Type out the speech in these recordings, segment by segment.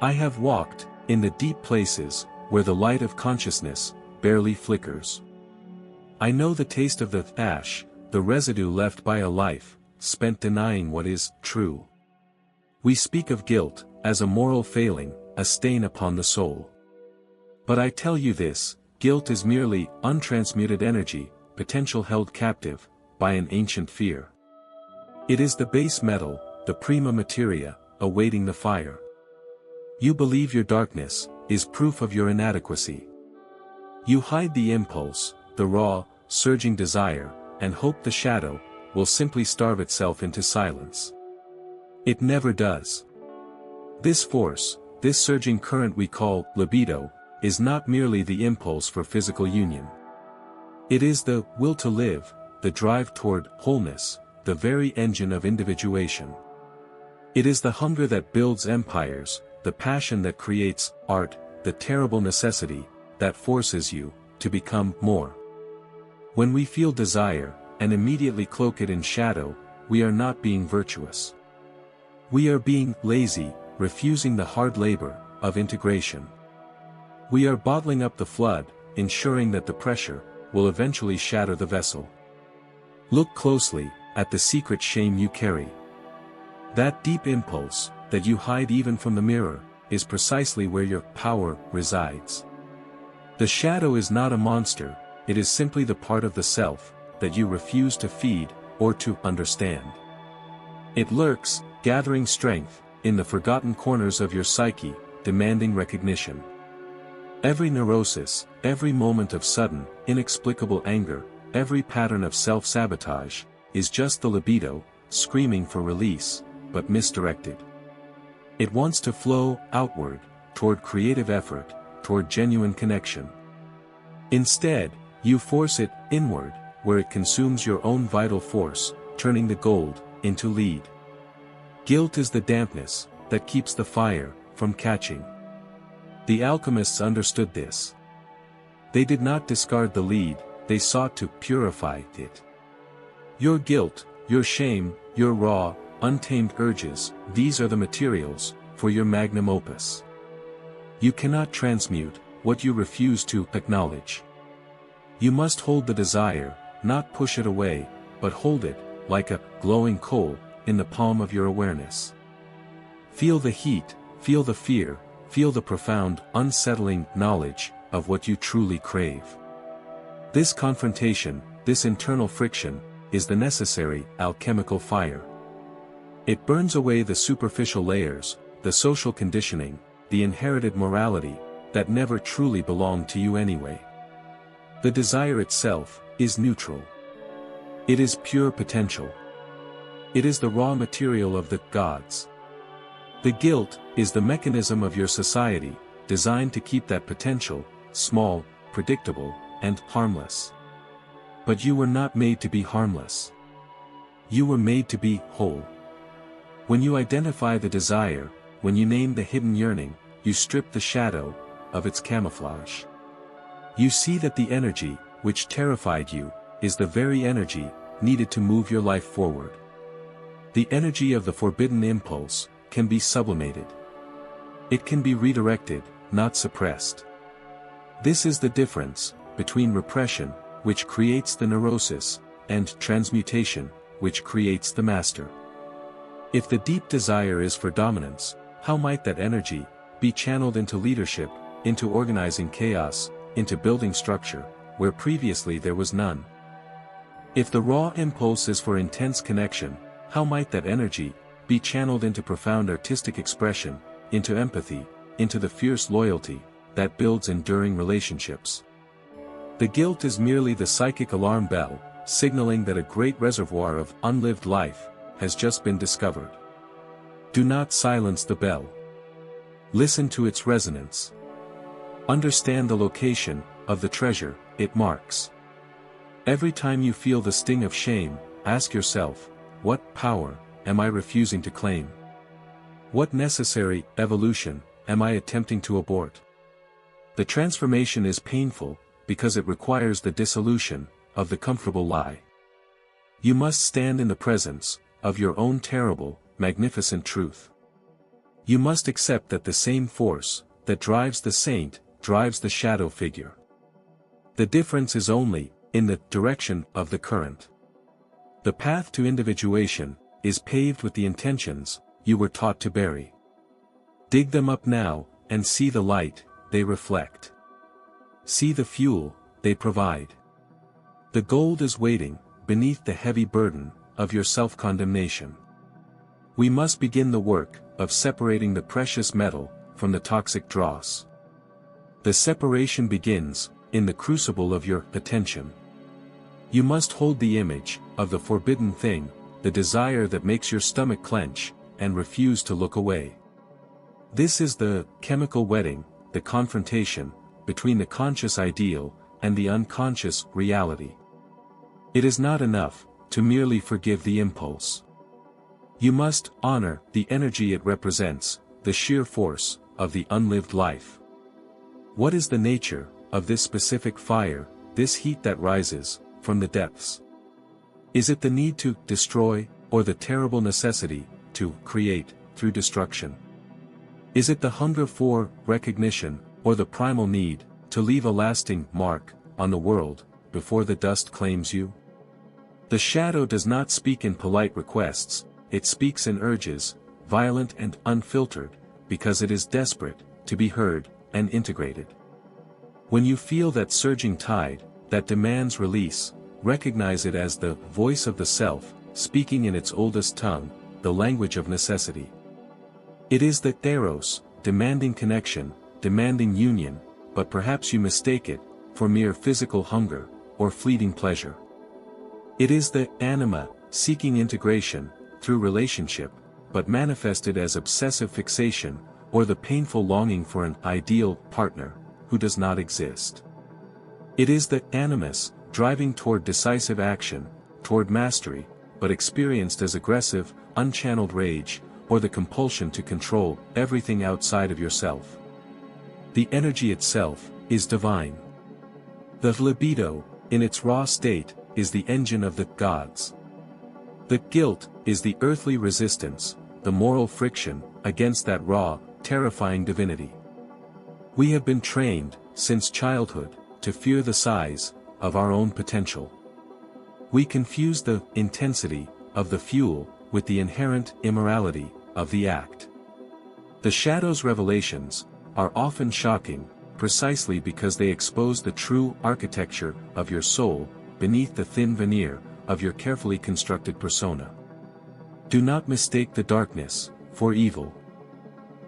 I have walked, in the deep places, where the light of consciousness, barely flickers. I know the taste of the ash, the residue left by a life, spent denying what is true. We speak of guilt, as a moral failing, a stain upon the soul. But I tell you this, guilt is merely untransmuted energy, potential held captive, by an ancient fear. It is the base metal, the prima materia, awaiting the fire. You believe your darkness is proof of your inadequacy. You hide the impulse, the raw, surging desire, and hope the shadow will simply starve itself into silence. It never does. This force, this surging current we call libido, is not merely the impulse for physical union. It is the will to live, the drive toward wholeness, the very engine of individuation. It is the hunger that builds empires, the passion that creates art, the terrible necessity that forces you to become more. When we feel desire, and immediately cloak it in shadow, we are not being virtuous. We are being lazy, refusing the hard labor of integration. We are bottling up the flood, ensuring that the pressure will eventually shatter the vessel. Look closely at the secret shame you carry. That deep impulse, that you hide even from the mirror, is precisely where your power resides. The shadow is not a monster, it is simply the part of the self that you refuse to feed or to understand. It lurks, gathering strength, in the forgotten corners of your psyche, demanding recognition. Every neurosis, every moment of sudden, inexplicable anger, every pattern of self-sabotage, is just the libido, screaming for release, but misdirected. It wants to flow outward, toward creative effort, toward genuine connection. Instead, you force it inward, where it consumes your own vital force, turning the gold into lead. Guilt is the dampness that keeps the fire from catching. The alchemists understood this. They did not discard the lead, they sought to purify it. Your guilt, your shame, your raw, untamed urges, these are the materials for your magnum opus. You cannot transmute what you refuse to acknowledge. You must hold the desire, not push it away, but hold it, like a glowing coal, in the palm of your awareness. Feel the heat, feel the fear, feel the profound, unsettling knowledge of what you truly crave. This confrontation, this internal friction, is the necessary alchemical fire. It burns away the superficial layers, the social conditioning, the inherited morality, that never truly belonged to you anyway. The desire itself is neutral. It is pure potential. It is the raw material of the gods. The guilt is the mechanism of your society, designed to keep that potential, small, predictable, and harmless. But you were not made to be harmless. You were made to be whole. When you identify the desire, when you name the hidden yearning, you strip the shadow of its camouflage. You see that the energy, which terrified you, is the very energy needed to move your life forward. The energy of the forbidden impulse can be sublimated. It can be redirected, not suppressed. This is the difference between repression, which creates the neurosis, and transmutation, which creates the master. If the deep desire is for dominance, how might that energy be channeled into leadership, into organizing chaos, into building structure, where previously there was none? If the raw impulse is for intense connection, how might that energy be channeled into profound artistic expression, into empathy, into the fierce loyalty that builds enduring relationships? The guilt is merely the psychic alarm bell, signaling that a great reservoir of unlived life has just been discovered. Do not silence the bell. Listen to its resonance. Understand the location of the treasure it marks. Every time you feel the sting of shame, ask yourself, what power am I refusing to claim? What necessary evolution am I attempting to abort? The transformation is painful, because it requires the dissolution of the comfortable lie. You must stand in the presence of your own terrible, magnificent truth. You must accept that the same force that drives the saint drives the shadow figure. The difference is only in the direction of the current. The path to individuation is paved with the intentions you were taught to bury. Dig them up now, and see the light they reflect. See the fuel they provide. The gold is waiting beneath the heavy burden of your self-condemnation. We must begin the work of separating the precious metal from the toxic dross. The separation begins in the crucible of your attention. You must hold the image of the forbidden thing, the desire that makes your stomach clench, and refuse to look away. This is the chemical wedding, the confrontation, between the conscious ideal and the unconscious reality. It is not enough to merely forgive the impulse. You must honor the energy it represents, the sheer force of the unlived life. What is the nature of this specific fire, this heat that rises from the depths? Is it the need to destroy, or the terrible necessity to create through destruction? Is it the hunger for recognition, or the primal need to leave a lasting mark on the world before the dust claims you? The shadow does not speak in polite requests, it speaks in urges, violent and unfiltered, because it is desperate to be heard and integrated. When you feel that surging tide that demands release, recognize it as the voice of the self, speaking in its oldest tongue, the language of necessity. It is the eros, demanding connection, demanding union, but perhaps you mistake it for mere physical hunger or fleeting pleasure. It is the anima, seeking integration through relationship, but manifested as obsessive fixation, or the painful longing for an ideal partner who does not exist. It is the animus, driving toward decisive action, toward mastery, but experienced as aggressive, unchanneled rage, or the compulsion to control everything outside of yourself. The energy itself is divine. The libido, in its raw state, is the engine of the gods. The guilt is the earthly resistance, the moral friction, against that raw, terrifying divinity. We have been trained, since childhood, to fear the size of our own potential. We confuse the intensity of the fuel with the inherent immorality of the act. The shadow's revelations are often shocking, precisely because they expose the true architecture of your soul beneath the thin veneer of your carefully constructed persona. Do not mistake the darkness for evil.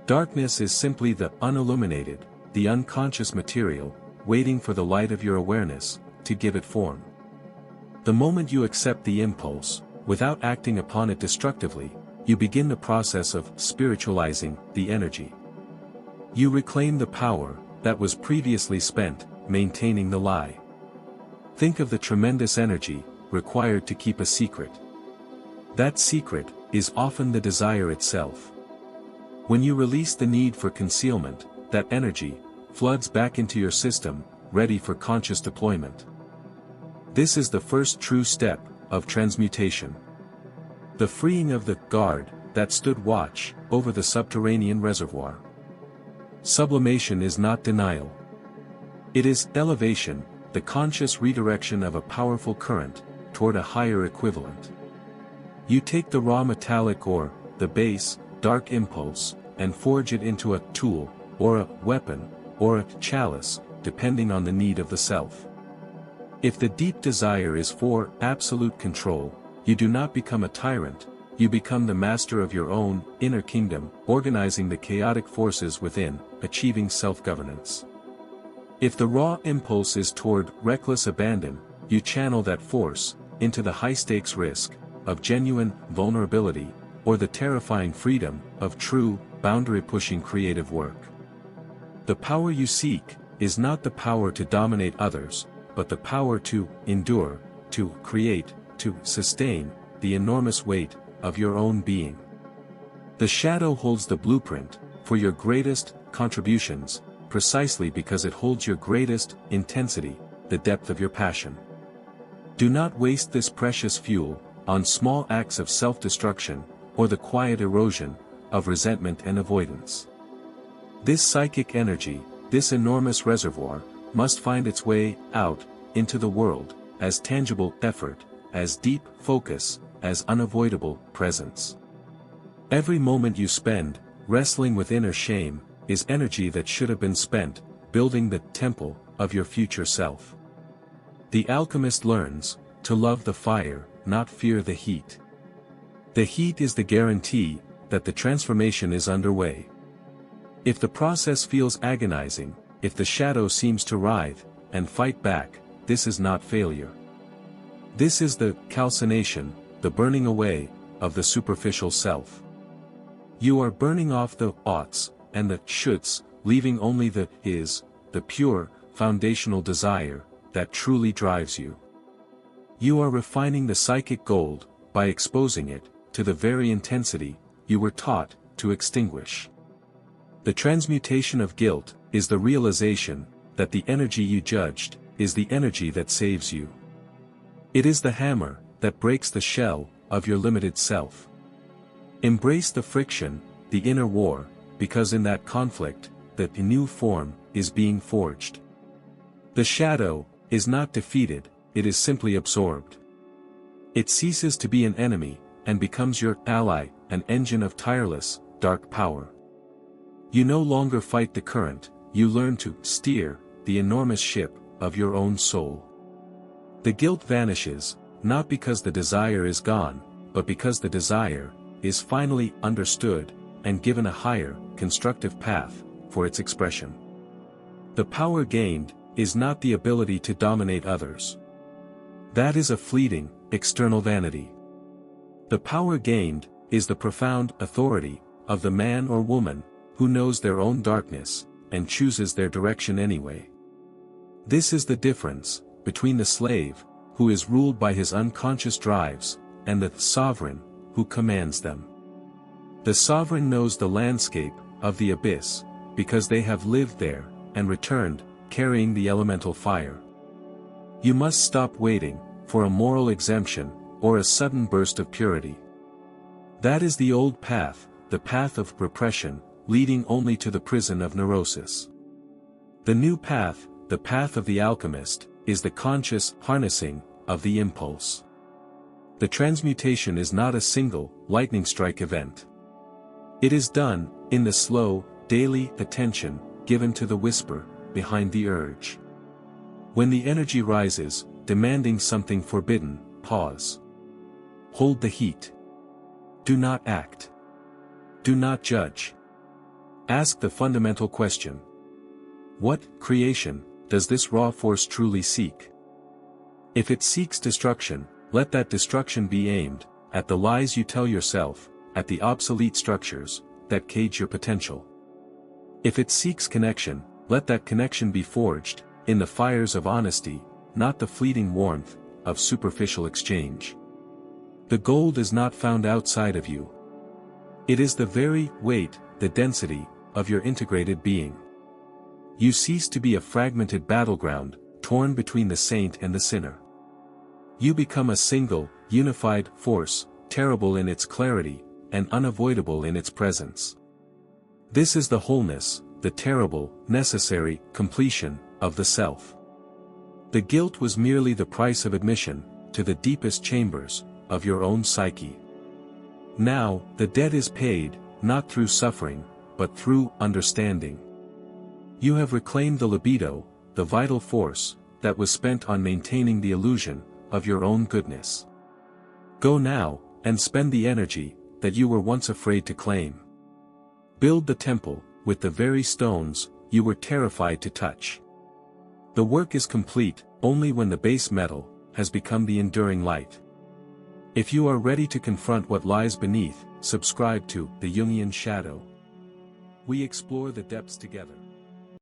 Darkness is simply the unilluminated, the unconscious material, waiting for the light of your awareness to give it form. The moment you accept the impulse, without acting upon it destructively, you begin the process of spiritualizing the energy. You reclaim the power that was previously spent maintaining the lie. Think of the tremendous energy required to keep a secret. That secret is often the desire itself. When you release the need for concealment, that energy floods back into your system, ready for conscious deployment. This is the first true step of transmutation. The freeing of the guard that stood watch over the subterranean reservoir. Sublimation is not denial. It is elevation, the conscious redirection of a powerful current toward a higher equivalent. You take the raw metallic or the base, dark impulse, and forge it into a tool, or a weapon, or a chalice, depending on the need of the self. If the deep desire is for absolute control, you do not become a tyrant, you become the master of your own inner kingdom, organizing the chaotic forces within, achieving self-governance. If the raw impulse is toward reckless abandon, you channel that force into the high-stakes risk of genuine vulnerability, or the terrifying freedom of true, boundary-pushing creative work. The power you seek is not the power to dominate others, but the power to endure, to create, to sustain the enormous weight of your own being. The shadow holds the blueprint for your greatest contributions, precisely because it holds your greatest intensity, the depth of your passion. Do not waste this precious fuel on small acts of self-destruction, or the quiet erosion of resentment and avoidance. This psychic energy, this enormous reservoir, must find its way out into the world, as tangible effort, as deep focus, as unavoidable presence. Every moment you spend, wrestling with inner shame, is energy that should have been spent, building the temple of your future self. The alchemist learns to love the fire, not fear the heat. The heat is the guarantee that the transformation is underway. If the process feels agonizing, if the shadow seems to writhe and fight back, this is not failure. This is the calcination, the burning away of the superficial self. You are burning off the oughts and the shoulds, leaving only the is, the pure, foundational desire that truly drives you. You are refining the psychic gold by exposing it to the very intensity you were taught to extinguish. The transmutation of guilt is the realization that the energy you judged is the energy that saves you. It is the hammer that breaks the shell of your limited self. Embrace the friction, the inner war, because in that conflict, the new form is being forged. The shadow is not defeated, it is simply absorbed. It ceases to be an enemy, and becomes your ally, an engine of tireless, dark power. You no longer fight the current, you learn to steer the enormous ship of your own soul. The guilt vanishes, not because the desire is gone, but because the desire is finally understood and given a higher, constructive path for its expression. The power gained is not the ability to dominate others. That is a fleeting, external vanity. The power gained is the profound authority of the man or woman who knows their own darkness and chooses their direction anyway. This is the difference between the slave, who is ruled by his unconscious drives, and the sovereign, who commands them. The sovereign knows the landscape of the abyss, because they have lived there, and returned, carrying the elemental fire. You must stop waiting for a moral exemption, or a sudden burst of purity. That is the old path, the path of repression, leading only to the prison of neurosis. The new path, the path of the alchemist, is the conscious harnessing of the impulse. The transmutation is not a single, lightning strike event. It is done in the slow, daily attention given to the whisper behind the urge. When the energy rises, demanding something forbidden, pause. Hold the heat. Do not act. Do not judge. Ask the fundamental question. What creation does this raw force truly seek? If it seeks destruction, let that destruction be aimed at the lies you tell yourself, at the obsolete structures that cage your potential. If it seeks connection, let that connection be forged in the fires of honesty, not the fleeting warmth of superficial exchange. The gold is not found outside of you. It is the very weight, the density, of your integrated being. You cease to be a fragmented battleground, torn between the saint and the sinner. You become a single, unified force, terrible in its clarity, and unavoidable in its presence. This is the wholeness, the terrible, necessary, completion, of the self. The guilt was merely the price of admission to the deepest chambers of your own psyche. Now, the debt is paid, not through suffering, but through understanding. You have reclaimed the libido, the vital force, that was spent on maintaining the illusion of your own goodness. Go now, and spend the energy that you were once afraid to claim. Build the temple with the very stones you were terrified to touch. The work is complete only when the base metal has become the enduring light. If you are ready to confront what lies beneath, subscribe to The Jungian Shadow. We explore the depths together.